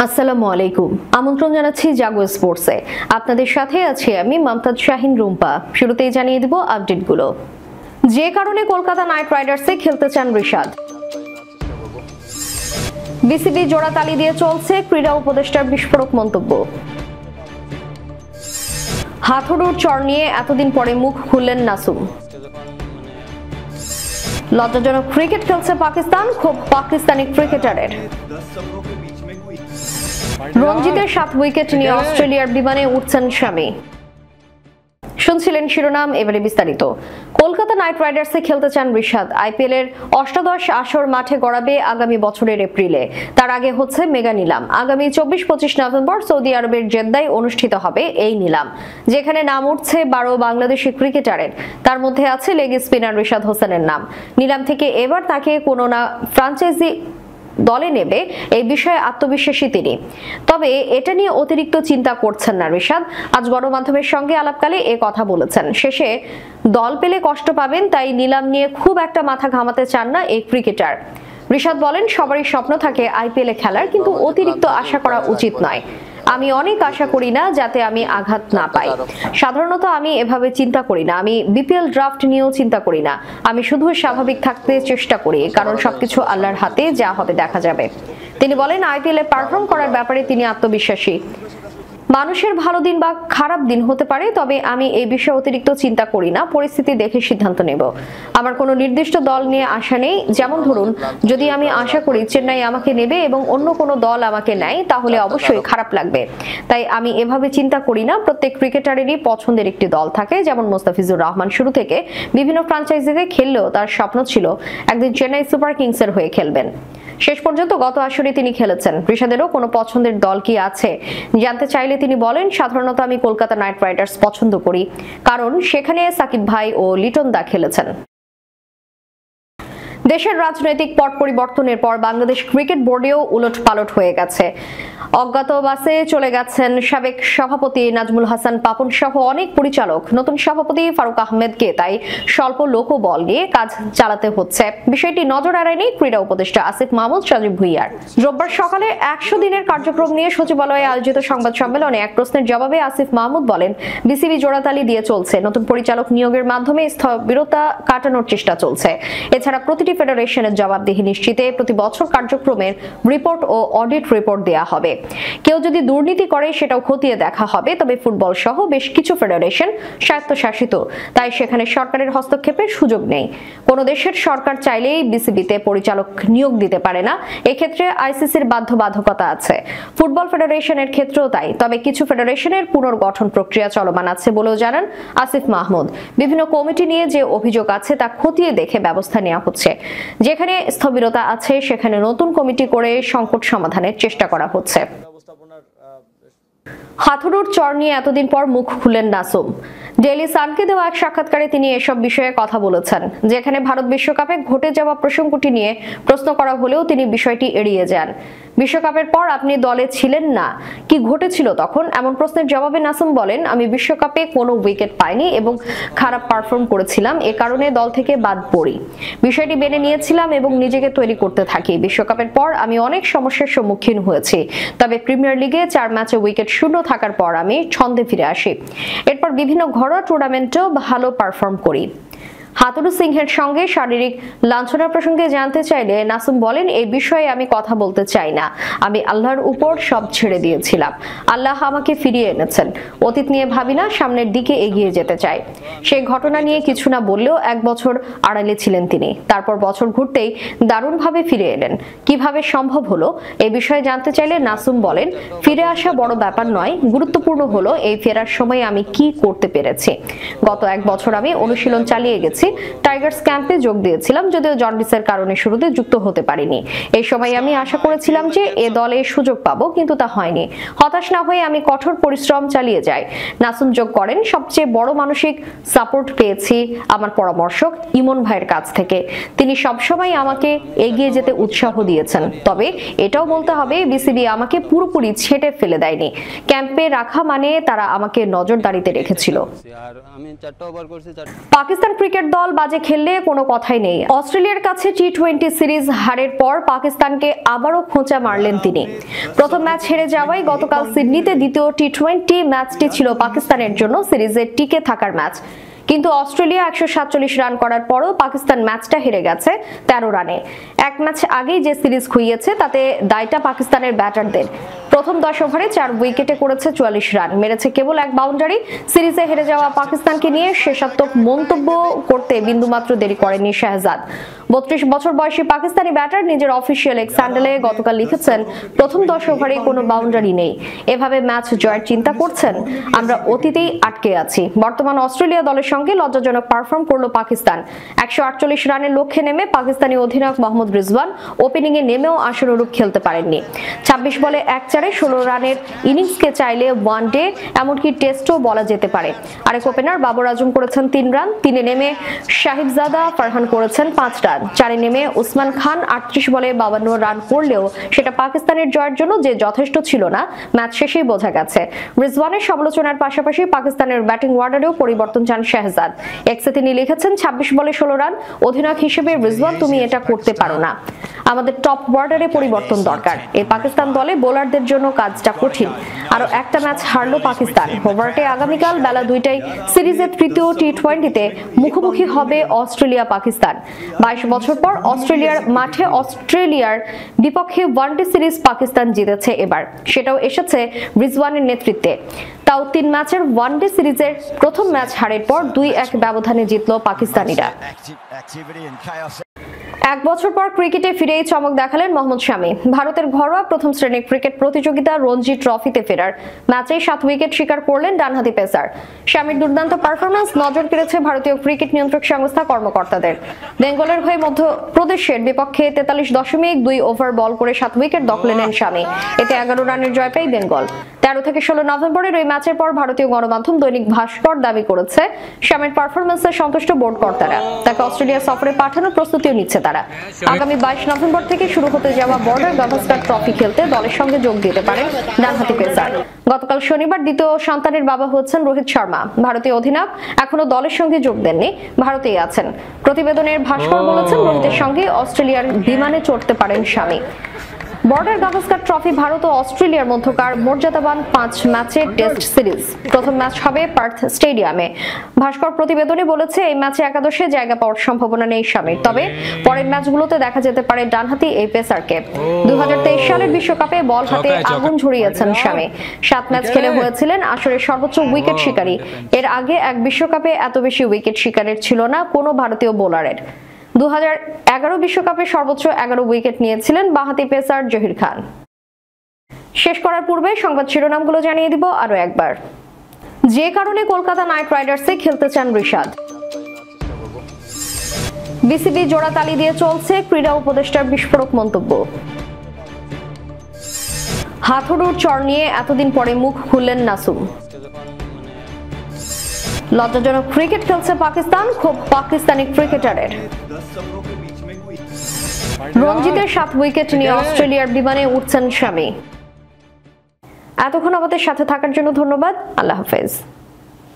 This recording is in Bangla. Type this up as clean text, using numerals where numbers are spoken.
আসসালামু আলাইকুম। আমন্ত্রণ জানাচ্ছি জাগো স্পোর্টসে। আপনাদের সাথে আছি আমি মমতাজ শাহিন রুম্পা। শুরুতেই জানিয়ে দিব আপডেটগুলো। যে কারণে কলকাতা নাইট রাইডার্সে খেলতে চান রিশাদ। বিসিবি জোড়াতালি দিয়ে চলছে ক্রীড়া উপদেষ্টার বিস্ফোরক মন্তব্য। হাথুরুর চর নিয়ে এতদিন পরে মুখ খুললেন নাসুম। লজ্জাজনক ক্রিকেট খেলছে পাকিস্তান, খুব পাকিস্তানি ক্রিকেটারের। রঞ্জিতের 7 উইকেট নিয়ে অস্ট্রেলিয়ার বিমানে উঠছেন শামি। শুনছিলেন শিরোনাম, এবারে বিস্তারিত। কলকাতা নাইট রাইডার্সে খেলতে চান রিশাদ। আইপিএল এর অষ্টাদশ আসর মাঠে গড়াবে আগামী বছরের এপ্রিলে। তার আগে হচ্ছে মেগা নিলাম। আগামী 24-25 নভেম্বর সৌদি আরবের জেদ্দায় অনুষ্ঠিত হবে এই নিলাম, যেখানে নাম উঠছে 12 বাংলাদেশি ক্রিকেটারের। তার মধ্যে আছে লেগ স্পিনার রিশাদ হোসেনের নাম। নিলাম থেকে এবার তাকে কোনো না ফ্রাঞ্চাইজি দলে নেবে এই বিষয়ে আত্মবিশ্বাসী তিনি। তবে এটা নিয়ে অতিরিক্ত চিন্তা করছেন না রিশাদ। আজ গণমাধ্যমের সঙ্গে আলাপকালে এ কথা বলেছেন। শেষে দল পেলে কষ্ট পাবেন, তাই নিলাম নিয়ে খুব একটা মাথা ঘামাতে চান না এই ক্রিকেটার। রিশাদ বলেন, সবারই স্বপ্ন থাকে আইপিএলে খেলার, কিন্তু অতিরিক্ত আশা করা উচিত নয়। আমি অনেক আশা করি না যাতে আমি আঘাত না পাই। সাধারণত আমি এভাবে চিন্তা করি না। আমি বিপিএল ড্রাফট নিয়েও চিন্তা করি না। আমি শুধু স্বাভাবিক থাকতে চেষ্টা করি, কারণ সবকিছু আল্লাহর হাতে, যা হবে দেখা যাবে। তিনি বলেন, আইপিএলে পারফর্ম করার ব্যাপারে তিনি আত্মবিশ্বাসী। মানুষের ভালো দিন বা খারাপ দিন হতে পারে, তবে আমি এই বিষয়ে অতিরিক্ত চিন্তা করি না। পরিস্থিতি দেখে সিদ্ধান্ত নেব। আমার কোনো নির্দিষ্ট দল নিয়ে আশা নেই। যেমন ধরুন, যদি আমি আশা করি চেন্নাই আমাকে নেবে এবং অন্য কোনো দল আমাকে নেয়, তাহলে অবশ্যই খারাপ লাগবে। তাই আমি এভাবে চিন্তা করি না। প্রত্যেক ক্রিকেটারেরই পছন্দের একটি দল থাকে। যেমন মোস্তাফিজুর রহমান শুরু থেকে বিভিন্ন ফ্রাঞ্চাইজিতে খেললেও তার স্বপ্ন ছিল একদিন চেন্নাই সুপার কিংসের হয়ে খেলবেন। শেষ পর্যন্ত গত আসরে তিনি খেলেছেন। রিশাদেরও কোনো পছন্দের দল কি আছে জানতে চাইলে তিনি বলেন, সাধারণত আমি কলকাতা নাইট রাইডার্স পছন্দ করি, কারণ সেখানে সাকিব ভাই ও লিটন দা খেলেছেন। দেশের রাজনৈতিক পট পরিবর্তনের পর বাংলাদেশ ক্রিকেট বোর্ডেও উলটপালট হয়ে গেছে। অজ্ঞাতবাসে চলে গেছেন সাবেক সভাপতি নাজমুল হাসান পাপন সহ অনেক পরিচালক। নতুন সভাপতি ফারুক আহমেদকে তাই স্বল্প লোকবল নিয়ে কাজ চালাতে হচ্ছে। বিষয়টি নজর এড়ায়নি ক্রীড়া উপদেষ্টা আসিফ মাহমুদ সজীব ভুইয়ার। রোববার সকালে 100 দিনের কার্যক্রম নিয়ে সচিবালয়ে আয়োজিত সংবাদ সম্মেলনে এক প্রশ্নের জবাবে আসিফ মাহমুদ বলেন, বিসিবি জোড়াতালি দিয়ে চলছে। নতুন পরিচালক নিয়োগের মাধ্যমে স্থবিরতা কাটানোর চেষ্টা চলছে। এছাড়া প্রতিটি ফেডারেশনের জবাবদিহি নিশ্চিতে প্রতি বছর কার্যক্রমের রিপোর্ট ও অডিট রিপোর্ট দেয়া হবে। কেউ যদি দুর্নীতি করে সেটাও খতিয়ে দেখা হবে। তবে ফুটবল সহ বেশ কিছু ফেডারেশন স্বায়ত্তশাসিত, তাই সেখানে সরকারের হস্তক্ষেপের সুযোগ নেই। কোন দেশের সরকার চাইলেই বিসিবিতে পরিচালক নিয়োগ দিতে পারে না। এক্ষেত্রে আইসিসির বাধ্যবাধকতা আছে। ফুটবল ফেডারেশনের ক্ষেত্রেও তাই। তবে কিছু ফেডারেশনের পুনর্গঠন প্রক্রিয়া চলমান আছে বলেও জানান আসিফ মাহমুদ। বিভিন্ন কমিটি নিয়ে যে অভিযোগ আছে তা খতিয়ে দেখে ব্যবস্থা নেওয়া হচ্ছে। যেখানে স্থবিরতা আছে সেখানে নতুন কমিটি করে সংকট সমাধানের চেষ্টা করা হচ্ছে। হাথুরুর চর নিয়ে এতদিন পর মুখ খুললেন নাসুম। ডেইলি সানকে দেওয়া এক সাক্ষাৎকারে তিনি এসব বিষয়ে কথা বলেছেন। যেখানে ভারত বিশ্বকাপে ঘটে যাওয়া প্রসঙ্গটি নিয়ে প্রশ্ন করা হলেও তিনি বিষয়টি এড়িয়ে যান। বিশ্বকাপের পর আপনি দলে ছিলেন না, কি ঘটেছিল তখন? এমন প্রশ্নের জবাবে নাসুম বলেন, আমি বিশ্বকাপে কোনো উইকেট পাইনি এবং খারাপ পারফর্ম করেছিলাম, এ কারণে দল থেকে বাদ পড়ি। বিষয়টি মেনে নিয়েছিলাম এবং নিজেকে তৈরি করতে থাকি। বিশ্বকাপের পর আমি অনেক সমস্যার সম্মুখীন হয়েছি, তবে প্রিমিয়ার লিগে 4 ম্যাচে উইকেট শূন্য থাকার পর আমি ছন্দে ফিরে আসি। এরপর বিভিন্ন ঘরোয়া টুর্নামেন্টেও ভালো পারফর্ম করি। হাতুরু সিংহের সঙ্গে শারীরিক লাঞ্ছনা প্রসঙ্গে জানতে চাইলে নাসুম বলেন, এই বিষয়ে আমি কথা বলতে চাই না। আমি আল্লাহর উপর সব ছেড়ে দিয়েছিলাম। আল্লাহ আমাকে ফিরিয়ে এনেছেন। অতীত নিয়ে ভাবি না, সামনের দিকে এগিয়ে যেতে চাই। সেই ঘটনা নিয়ে কিছু না বললেও 1 বছর আড়ালে ছিলেন তিনি। তারপর বছর ঘুরতেই দারুণভাবে ফিরে এলেন। কিভাবে সম্ভব হলো এই বিষয়ে জানতে চাইলে নাসুম বলেন, ফিরে আসা বড় ব্যাপার নয়, গুরুত্বপূর্ণ হলো এই ফেরার সময় আমি কি করতে পেরেছি। গত 1 বছর আমি অনুশীলন চালিয়ে গেছি। টাইগার্স ক্যাম্পে যোগ দিয়েছিলাম, যদিও জন্ডিসের কারণে শুরুতে যুক্ত হতে পারিনি। এই সময় আমি আশা করেছিলাম যে এ দলে সুযোগ পাবো, কিন্তু তা হয়নি। হতাশ না হয়ে আমি কঠোর পরিশ্রম চালিয়ে যাই। নাসুম যোগ করেন, সবচেয়ে বড় মানসিক সাপোর্ট পেয়েছি আমার পরামর্শক ইমন ভাইয়ের কাছ থেকে। তিনি সবসময় আমাকে এগিয়ে যেতে উৎসাহ দিয়েছেন। তবে এটাও বলতে হবে, বিসিবি আমাকে পুরোপুরি ছেটে ফেলে দেয়নি। ক্যাম্পে রাখা মানে তারা আমাকে নজরদারিতে রেখেছিল। পাকিস্তান ক্রিকেট দল বাজে খেললে কোনো কথাই নেই। অস্ট্রেলিয়ার কাছে টি-20 সিরিজ হারের পর পাকিস্তানকে আবারও খোঁচা মারলেন তিনি। প্রথম ম্যাচ হেরে যাওয়ায় গতকাল সিডনিতে দ্বিতীয় টি-20 ম্যাচটি ছিল পাকিস্তানের জন্য সিরিজে টিকে থাকার ম্যাচ। কিন্তু অস্ট্রেলিয়া 147 রান করার পরও পাকিস্তান ম্যাচটা হেরে গেছে 13 রানে। এক ম্যাচ আগেই যে সিরিজ খুইয়েছে তাতে দায়টা পাকিস্তানের ব্যাটারদের। প্রথম 10 ওভারে 4 উইকেটে করেছে 44 রান, মেরেছে কেবল এক বাউন্ডারি। সিরিজে হেরে যাওয়া পাকিস্তানকে নিয়ে শেষাত্মক মন্তব্য করতে বিন্দুমাত্র দেরি করেননি শাহজাদ। 32 বছর বয়সী পাকিস্তানি ব্যাটার নিজের অফিসিয়াল এক্স হ্যান্ডেলে গতকাল লিখেছেন, প্রথম 10 ওভারে কোনো বাউন্ডারি নেই, এভাবে ম্যাচ জয়ের চিন্তা করছেন? আমরা অতীতেই আটকে আছি। বর্তমান অস্ট্রেলিয়া দলের সঙ্গে লজ্জাজনক পারফর্ম করলো পাকিস্তান। 148 রানের লক্ষ্যে নেমে পাকিস্তানি অধিনায়ক মোহাম্মদ রিজওয়ান ওপেনিং এ নেমেও আশানুরূপ খেলতে পারেননি। 26 বলে 1 চারে 16 রানের ইনিংসকে চাইলে ওয়ান ডে এমনকি টেস্টও বলা যেতে পারে। আরেক ওপেনার বাবর আজম করেছেন 3 রান, 3-এ নেমে সাহিবজাদা ফারহান করেছেন 5 রান, 4-এ নেমে উসমান খান 38 বলে 52 রান করলেও সেটা পাকিস্তানের জয়ের জন্য যে যথেষ্ট ছিল না ম্যাচ শেষেই বোঝা গেছে। রিজওয়ানের সমালোচনার পাশাপাশি পাকিস্তানের ব্যাটিং অর্ডারেও পরিবর্তন চান শাহজাদ। এক্সে তিনি লিখেছেন, 26 বলে 16 রান, অধিনায়ক হিসেবে রিজওয়ান তুমি এটা করতে পারো না, আমাদের টপ অর্ডারে পরিবর্তন দরকার। এই পাকিস্তান দলে বোলারদের জন্য কাজটা কঠিন। আরো একটা ম্যাচ হারলো পাকিস্তান। হোবার্টে আগামীকাল বেলা 2টায় সিরিজের তৃতীয় টি-20তে মুখোমুখি হবে অস্ট্রেলিয়া পাকিস্তান। 22 বছর পর অস্ট্রেলিয়ার মাঠে অস্ট্রেলিয়ার বিপক্ষে ওয়ানডে সিরিজ পাকিস্তান জিতেছে এবার, সেটাও এসেছে রিজওয়ানের নেতৃত্বে। তাও 3 ম্যাচের ওয়ানডে সিরিজের প্রথম ম্যাচ হারের পর 2-1 ব্যবধানে জিতল পাকিস্তানিরা। 1 বছর পর ক্রিকেটে ফিরেই চমক দেখালেন মোহাম্মদ শামি। ভারতের ঘরোয়া প্রথম শ্রেণীর ক্রিকেট প্রতিযোগিতা রঞ্জি ট্রফিতে ফেরার ম্যাচে 7 উইকেট শিকার করলেন ডানহাতি পেসার। শামির দুর্দান্ত পারফরম্যান্স নজর কেড়েছে ভারতীয় ক্রিকেট নিয়ন্ত্রক সংস্থা কর্মকর্তাদের। বেঙ্গলের হয়ে মধ্যপ্রদেশের বিপক্ষে 43.2 ওভার বল করে 7 উইকেট দখলে নেন শামি। এতে 11 রানের জয় পায় বেঙ্গল। 13 থেকে 16 নভেম্বরের ওই ম্যাচের পর ভারতীয় গণমাধ্যম দৈনিক ভাস্কর দাবি করেছে, শামির পারফরম্যান্সে সন্তুষ্ট বোর্ড কর্তারা। তাকে অস্ট্রেলিয়া সফরে পাঠানোর প্রস্তুতিও নিচ্ছে তারা। আগামী 22 নভেম্বর থেকে শুরু হতে যাওয়া বর্ডার গাভাস্কার ট্রফি খেলতে দলের সঙ্গে যোগ দিতে পারেন ডানহাতি পেসার। গতকাল শনিবার দ্বিতীয় সন্তানের বাবা হচ্ছেন রোহিত শর্মা। ভারতীয় অধিনায়ক এখনো দলের সঙ্গে যোগ দেননি, ভারতেই আছেন। প্রতিবেদনের ভাস্কর বলেছেন, রোহিতের সঙ্গে অস্ট্রেলিয়ার বিমানে চড়তে পারেন শামি। বর্ডার গাভাস্কার ট্রফি ভারত ও অস্ট্রেলিয়ার মধ্যকার মর্যাদাবান 5 ম্যাচের টেস্ট সিরিজ। প্রথম ম্যাচ হবে পার্থ স্টেডিয়ামে। ভাস্কর প্রতিবেদনে বলেছে, এই ম্যাচে একাদশে জায়গা পাওয়ার সম্ভাবনা নেই শামির, তবে পরের ম্যাচগুলোতে দেখা যেতে পারে ডানহাতি এই পেসারকে। 2023 সালের বিশ্বকাপে বল হাতে আগুন ঝরিয়েছেন শামি। 7 ম্যাচ খেলে হয়েছিলেন আসরের সর্বোচ্চ উইকেট শিকারী। এর আগে এক বিশ্বকাপে এত বেশি উইকেট শিকারের ছিল না কোনো ভারতীয় বোলারের। 2011 বিশ্বকাপে সর্বোচ্চ 11 উইকেট নিয়েছিলেন বাঁহাতি পেসার জহির খান। শেষ করার পূর্বে সংবাদ শিরোনামগুলো জানিয়ে দিব আরো একবার। যে কারণে কলকাতা নাইট রাইডার্সে খেলতে চান রিশাদ। বিসিবি জোড়াতালি দিয়ে চলছে ক্রীড়া উপদেষ্টার বিস্ফোরক মন্তব্য। হাথুরুর চড় নিয়ে এতদিন পরে মুখ খুললেন নাসুম। লজ্জাজনক ক্রিকেট খেলছে পাকিস্তান, খুব পাকিস্তানি ক্রিকেটারের। রঞ্জিতের 7 উইকেট নিয়ে অস্ট্রেলিয়ার বিমানে উঠছেন শামি। এতক্ষণ আমাদের সাথে থাকার জন্য ধন্যবাদ। আল্লাহ হাফেজ।